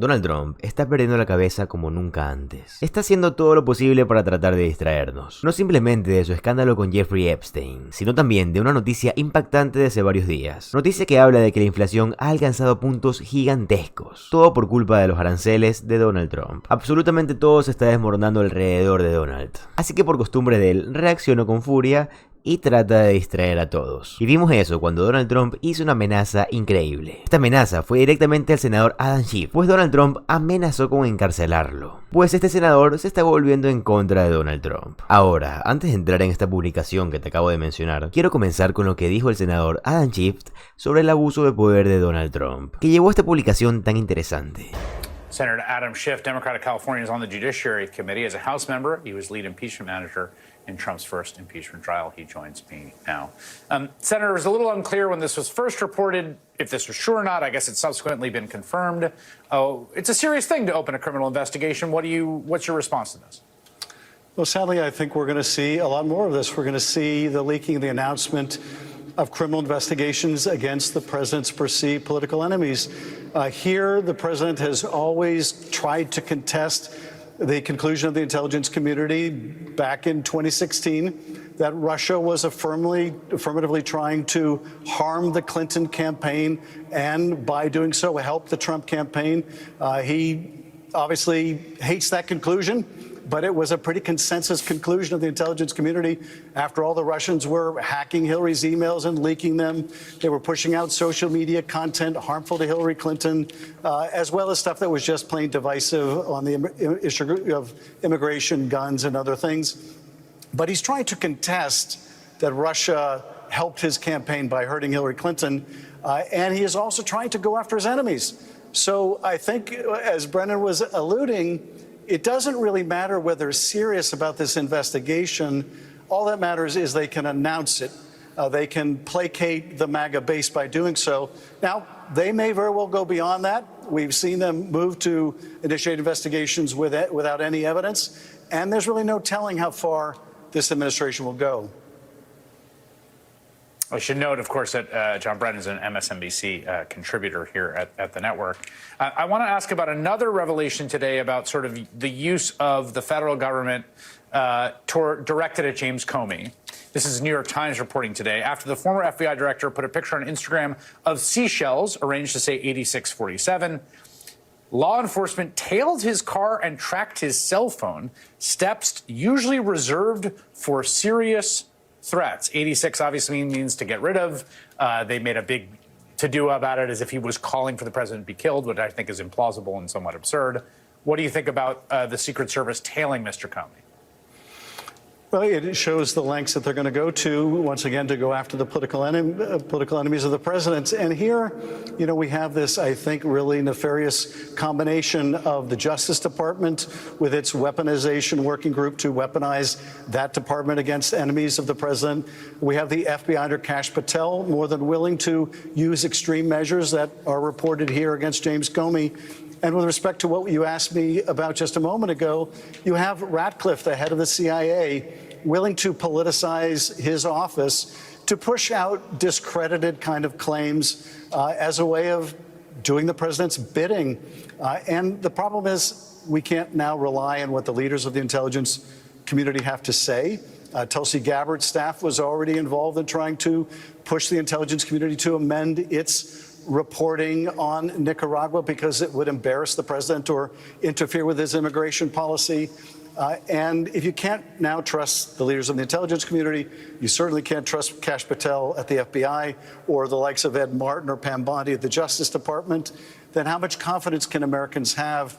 Donald Trump está perdiendo la cabeza como nunca antes. Está haciendo todo lo posible para tratar de distraernos. No simplemente de su escándalo con Jeffrey Epstein, sino también de una noticia impactante de hace varios días. Noticia que habla de que la inflación ha alcanzado puntos gigantescos. Todo por culpa de los aranceles de Donald Trump. Absolutamente todo se está desmoronando alrededor de Donald. Así que por costumbre de él, reaccionó con furia y trata de distraer a todos. Y vimos eso cuando Donald Trump hizo una amenaza increíble. Esta amenaza fue directamente al senador Schiff, pues Donald Trump amenazó con encarcelarlo. Pues este senador se está volviendo en contra de Donald Trump. Ahora, antes de entrar en esta publicación que te acabo de mencionar, quiero comenzar con lo que dijo el senador Schiff sobre el abuso de poder de Donald Trump, que llevó a esta publicación tan interesante. Senator Adam Schiff, Democrat of California, is on the Judiciary Committee as a House member. He was lead impeachment manager in Trump's first impeachment trial. He joins me now. Senator, it was a little unclear when this was first reported if this was true or not. I guess it's subsequently been confirmed. Oh, it's a serious thing to open a criminal investigation. What's your response to this? Well, sadly, I think we're going to see a lot more of this. We're going to see the leaking, the announcement of criminal investigations against the president's perceived political enemies. Here, the president has always tried to contest the conclusion of the intelligence community back in 2016 that Russia was affirmatively trying to harm the Clinton campaign and by doing so help the Trump campaign. He obviously hates that conclusion, but it was a pretty consensus conclusion of the intelligence community. After all, the Russians were hacking Hillary's emails and leaking them. They were pushing out social media content harmful to Hillary Clinton, as well as stuff that was just plain divisive on the issue of immigration, guns, and other things. But he's trying to contest that Russia helped his campaign by hurting Hillary Clinton, and he is also trying to go after his enemies. So I think, as Brennan was alluding, it doesn't really matter whether they're serious about this investigation. All that matters is they can announce it. They can placate the MAGA base by doing so. Now, they may very well go beyond that. We've seen them move to initiate investigations without any evidence, and there's really no telling how far this administration will go. I should note, of course, that John Brennan is an MSNBC contributor here at the network. I want to ask about another revelation today about sort of the use of the federal government directed at James Comey. This is New York Times reporting today after the former FBI director put a picture on Instagram of seashells arranged to say 8647. Law enforcement tailed his car and tracked his cell phone, steps usually reserved for serious threats. 86 obviously means to get rid of. They made a big to-do about it as if he was calling for the president to be killed, which I think is implausible and somewhat absurd. What do you think about the Secret Service tailing Mr. Comey? Well, it shows the lengths that they're going to go to, once again, to go after the political enemies of the president. And here, you know, we have this, I think, really nefarious combination of the Justice Department with its weaponization working group to weaponize that department against enemies of the president. We have the FBI under Kash Patel more than willing to use extreme measures that are reported here against James Comey. And with respect to what you asked me about just a moment ago, you have Ratcliffe, the head of the CIA, willing to politicize his office to push out discredited kind of claims as a way of doing the president's bidding. And the problem is we can't now rely on what the leaders of the intelligence community have to say. Tulsi Gabbard's staff was already involved in trying to push the intelligence community to amend its reporting on Nicaragua because it would embarrass the president or interfere with his immigration policy. And if you can't now trust the leaders of the intelligence community, you certainly can't trust Kash Patel at the FBI or the likes of Ed Martin or Pam Bondi at the Justice Department, then how much confidence can Americans have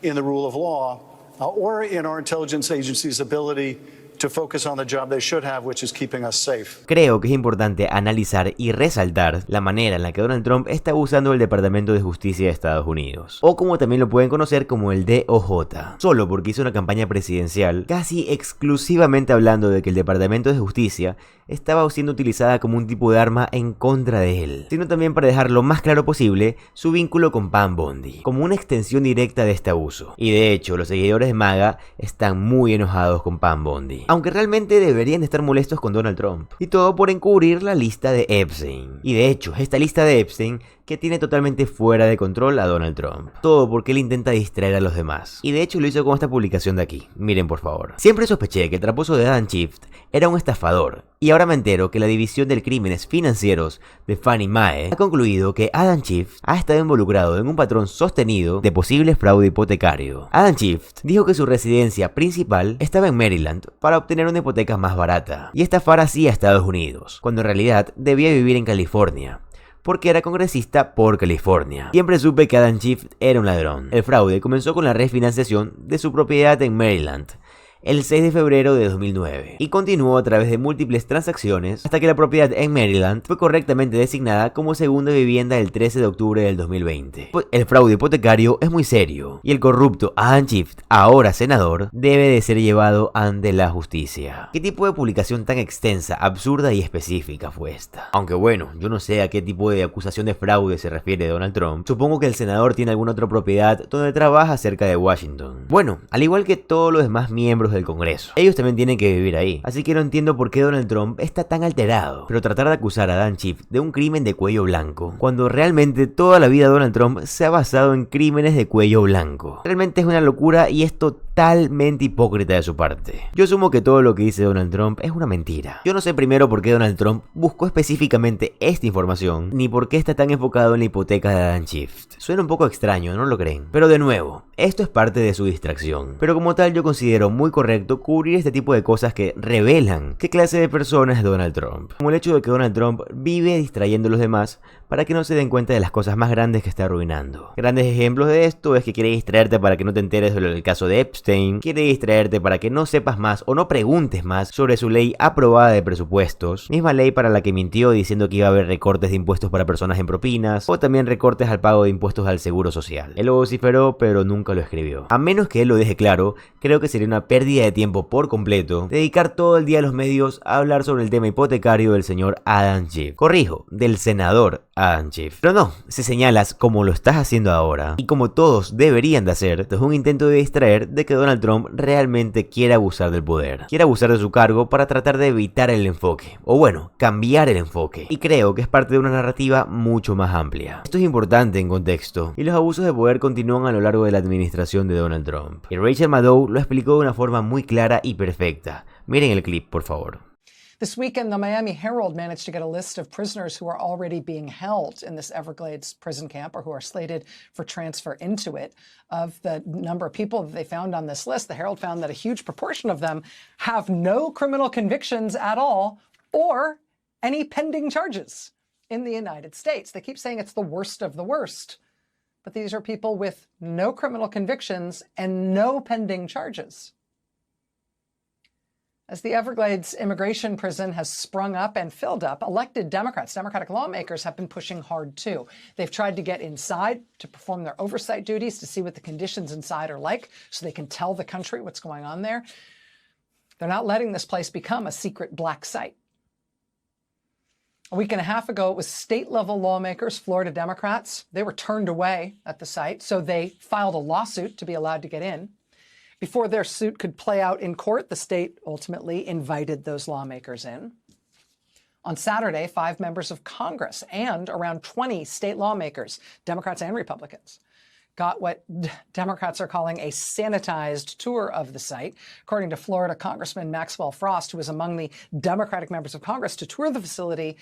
in the rule of law or in our intelligence agency's ability to focus on the job they should have, which is keeping us safe? Creo que es importante analizar y resaltar la manera en la que Donald Trump está usando el Departamento de Justicia de Estados Unidos, o como también lo pueden conocer como el DOJ, solo porque hizo una campaña presidencial casi exclusivamente hablando de que el Departamento de Justicia estaba siendo utilizada como un tipo de arma en contra de él, sino también para dejar lo más claro posible su vínculo con Pam Bondi, como una extensión directa de este abuso. Y de hecho, los seguidores de MAGA están muy enojados con Pam Bondi, aunque realmente deberían estar molestos con Donald Trump, y todo por encubrir la lista de Epstein. Y de hecho, esta lista de Epstein que tiene totalmente fuera de control a Donald Trump. Todo porque él intenta distraer a los demás. Y de hecho lo hizo con esta publicación de aquí. Miren por favor. Siempre sospeché que el tramposo de Adam Schiff era un estafador. Y ahora me entero que la División de Crímenes Financieros de Fannie Mae ha concluido que Adam Schiff ha estado involucrado en un patrón sostenido de posible fraude hipotecario. Adam Schiff dijo que su residencia principal estaba en Maryland para obtener una hipoteca más barata y estafar así a Estados Unidos, cuando en realidad debía vivir en California, porque era congresista por California. Siempre supe que Adam Schiff era un ladrón. El fraude comenzó con la refinanciación de su propiedad en Maryland el 6 de febrero de 2009 y continuó a través de múltiples transacciones hasta que la propiedad en Maryland fue correctamente designada como segunda vivienda el 13 de octubre del 2020. El fraude hipotecario es muy serio y el corrupto Adam Schiff, ahora senador, debe de ser llevado ante la justicia. ¿Qué tipo de publicación tan extensa, absurda y específica fue esta? Aunque bueno, yo no sé a qué tipo de acusación de fraude se refiere Donald Trump. Supongo que el senador tiene alguna otra propiedad donde trabaja cerca de Washington. Bueno, al igual que todos los demás miembros del Congreso, ellos también tienen que vivir ahí, así que no entiendo por qué Donald Trump está tan alterado. Pero tratar de acusar a Adam Schiff de un crimen de cuello blanco, cuando realmente toda la vida Donald Trump se ha basado en crímenes de cuello blanco, realmente es una locura y es totalmente hipócrita de su parte. Yo asumo que todo lo que dice Donald Trump es una mentira. Yo no sé primero por qué Donald Trump buscó específicamente esta información, ni por qué está tan enfocado en la hipoteca de Adam Schiff. Suena un poco extraño, ¿no lo creen? Pero de nuevo, esto es parte de su distracción. Pero como tal yo considero muy correcto cubrir este tipo de cosas que revelan qué clase de persona es Donald Trump. Como el hecho de que Donald Trump vive distrayendo a los demás para que no se den cuenta de las cosas más grandes que está arruinando. Grandes ejemplos de esto es que quiere distraerte para que no te enteres del caso de Epstein, quiere distraerte para que no sepas más o no preguntes más sobre su ley aprobada de presupuestos, misma ley para la que mintió diciendo que iba a haber recortes de impuestos para personas en propinas, o también recortes al pago de impuestos al seguro social. Él lo vociferó, pero nunca lo escribió. A menos que él lo deje claro, creo que sería una pérdida de tiempo por completo dedicar todo el día a los medios a hablar sobre el tema hipotecario del señor Adam Schiff. Corrijo, del senador Adam Schiff. Pero no, si señalas como lo estás haciendo ahora, y como todos deberían de hacer, esto es un intento de distraer de que Donald Trump realmente quiere abusar del poder. Quiere abusar de su cargo para tratar de evitar el enfoque. O bueno, cambiar el enfoque. Y creo que es parte de una narrativa mucho más amplia. Esto es importante en contexto, y los abusos de poder continúan a lo largo de la administración de Donald Trump. Y Rachel Maddow lo explicó de una forma muy clara y perfecta. Miren el clip, por favor. This weekend, the Miami Herald managed to get a list of prisoners who are already being held in this Everglades prison camp or who are slated for transfer into it. Of the number of people that they found on this list, the Herald found that a huge proportion of them have no criminal convictions at all or any pending charges in the United States. They keep saying it's the worst of the worst, but these are people with no criminal convictions and no pending charges. As the Everglades immigration prison has sprung up and filled up, elected Democratic lawmakers have been pushing hard too. They've tried to get inside to perform their oversight duties to see what the conditions inside are like so they can tell the country what's going on there. They're not letting this place become a secret black site. A week and a half ago, it was state-level lawmakers, Florida Democrats. They were turned away at the site, so they filed a lawsuit to be allowed to get in. Before their suit could play out in court, the state ultimately invited those lawmakers in. On Saturday, 5 members of Congress and around 20 state lawmakers, Democrats and Republicans, got what Democrats are calling a sanitized tour of the site. According to Florida Congressman Maxwell Frost, who was among the Democratic members of Congress to tour the facility,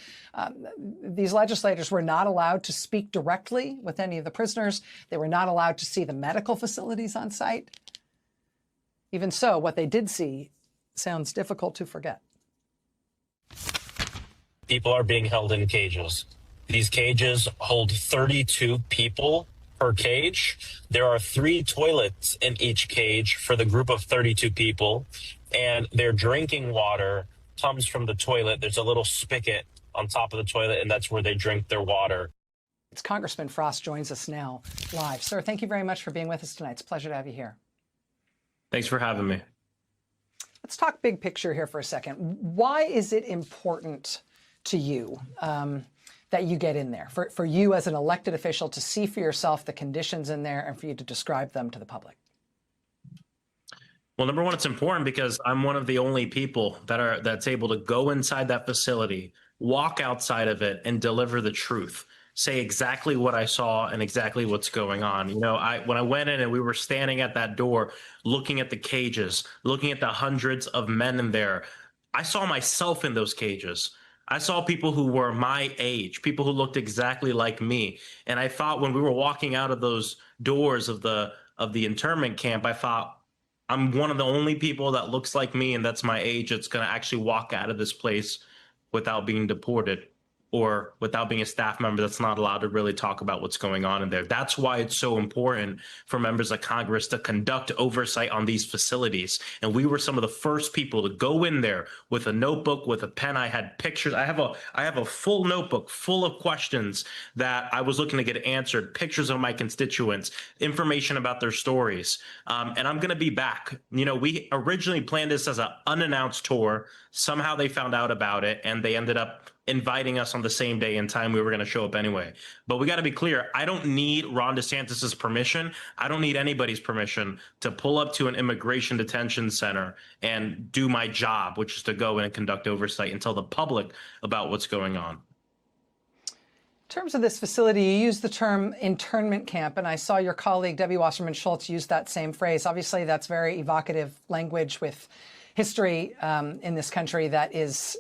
these legislators were not allowed to speak directly with any of the prisoners. They were not allowed to see the medical facilities on site. Even so, what they did see sounds difficult to forget. People are being held in cages. These cages hold 32 people per cage. There are 3 toilets in each cage for the group of 32 people, and their drinking water comes from the toilet. There's a little spigot on top of the toilet, and that's where they drink their water. It's Congressman Frost joins us now live. Sir, thank you very much for being with us tonight. It's a pleasure to have you here. Thanks for having me. Let's talk big picture here for a second. Why is it important to you that you get in there, for you as an elected official to see for yourself the conditions in there and for you to describe them to the public? Well, number one, it's important because I'm one of the only people that's able to go inside that facility, walk outside of it, and deliver the truth. say exactly what I saw and exactly what's going on. You know, when I went in and we were standing at that door, looking at the cages, looking at the hundreds of men in there, I saw myself in those cages. I saw people who were my age, people who looked exactly like me. And I thought when we were walking out of those doors of the internment camp, I thought, I'm one of the only people that looks like me and that's my age that's going to actually walk out of this place without being deported, or without being a staff member that's not allowed to really talk about what's going on in there. That's why it's so important for members of Congress to conduct oversight on these facilities. And we were some of the first people to go in there with a notebook, with a pen. I had pictures. I have a full notebook full of questions that I was looking to get answered, pictures of my constituents, information about their stories. And I'm going to be back. You know, we originally planned this as an unannounced tour. Somehow they found out about it and they ended up inviting us on the same day and time we were going to show up anyway. But we got to be clear. I don't need Ron DeSantis's permission. I don't need anybody's permission to pull up to an immigration detention center and do my job, which is to go in and conduct oversight and tell the public about what's going on. In terms of this facility, you use the term internment camp, and I saw your colleague, Debbie Wasserman Schultz, use that same phrase. Obviously, that's very evocative language with history in this country that is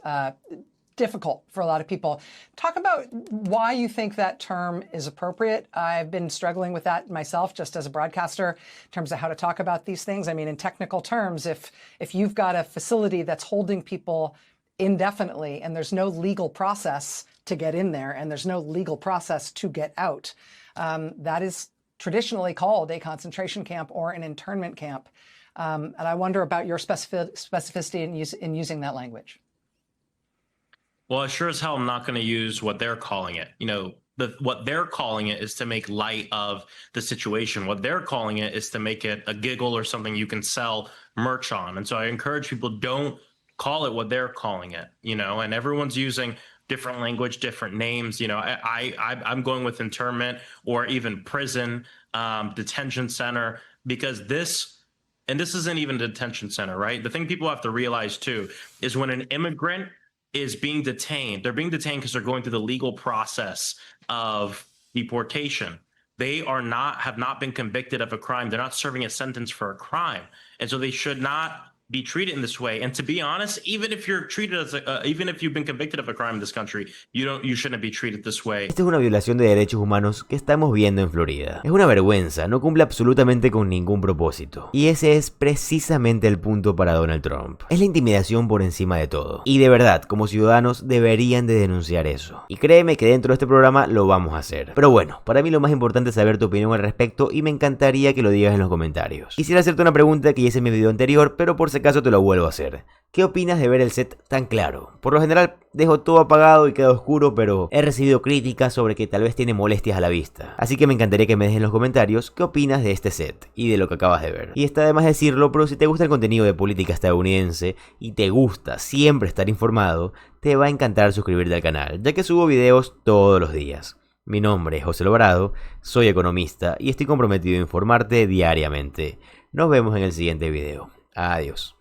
difficult for a lot of people. Talk about why you think that term is appropriate. I've been struggling with that myself just as a broadcaster in terms of how to talk about these things. I mean, in technical terms, if you've got a facility that's holding people indefinitely and there's no legal process to get in there and there's no legal process to get out, that is traditionally called a concentration camp or an internment camp. And I wonder about your specificity in using that language. Well, sure as hell, I'm not going to use what they're calling it. You know, what they're calling it is to make light of the situation. What they're calling it is to make it a giggle or something you can sell merch on. And so I encourage people, don't call it what they're calling it, you know, and everyone's using different language, different names. You know, I'm going with internment or even prison, detention center, because this isn't even a detention center, right? The thing people have to realize too is when an immigrant is being detained, they're being detained because they're going through the legal process of deportation. They have not been convicted of a crime. They're not serving a sentence for a crime. And so they should not be treated in this way. And to be honest, even if you're treated as even if you've been convicted of a crime in this country, you shouldn't be treated this way. Esta es una violación de derechos humanos que estamos viendo en Florida. Es una vergüenza, no cumple absolutamente con ningún propósito. Y ese es precisamente el punto para Donald Trump. Es la intimidación por encima de todo. Y de verdad, como ciudadanos deberían de denunciar eso. Y créeme que dentro de este programa lo vamos a hacer. Pero bueno, para mí lo más importante es saber tu opinión al respecto y me encantaría que lo digas en los comentarios. Quisiera hacerte una pregunta que ya hice en mi video anterior, pero por si acaso te lo vuelvo a hacer. ¿Qué opinas de ver el set tan claro? Por lo general dejo todo apagado y queda oscuro, pero he recibido críticas sobre que tal vez tiene molestias a la vista. Así que me encantaría que me dejes en los comentarios qué opinas de este set y de lo que acabas de ver. Y está de más decirlo, pero si te gusta el contenido de política estadounidense y te gusta siempre estar informado, te va a encantar suscribirte al canal, ya que subo videos todos los días. Mi nombre es José Alvarado, soy economista y estoy comprometido a informarte diariamente. Nos vemos en el siguiente video. Adiós.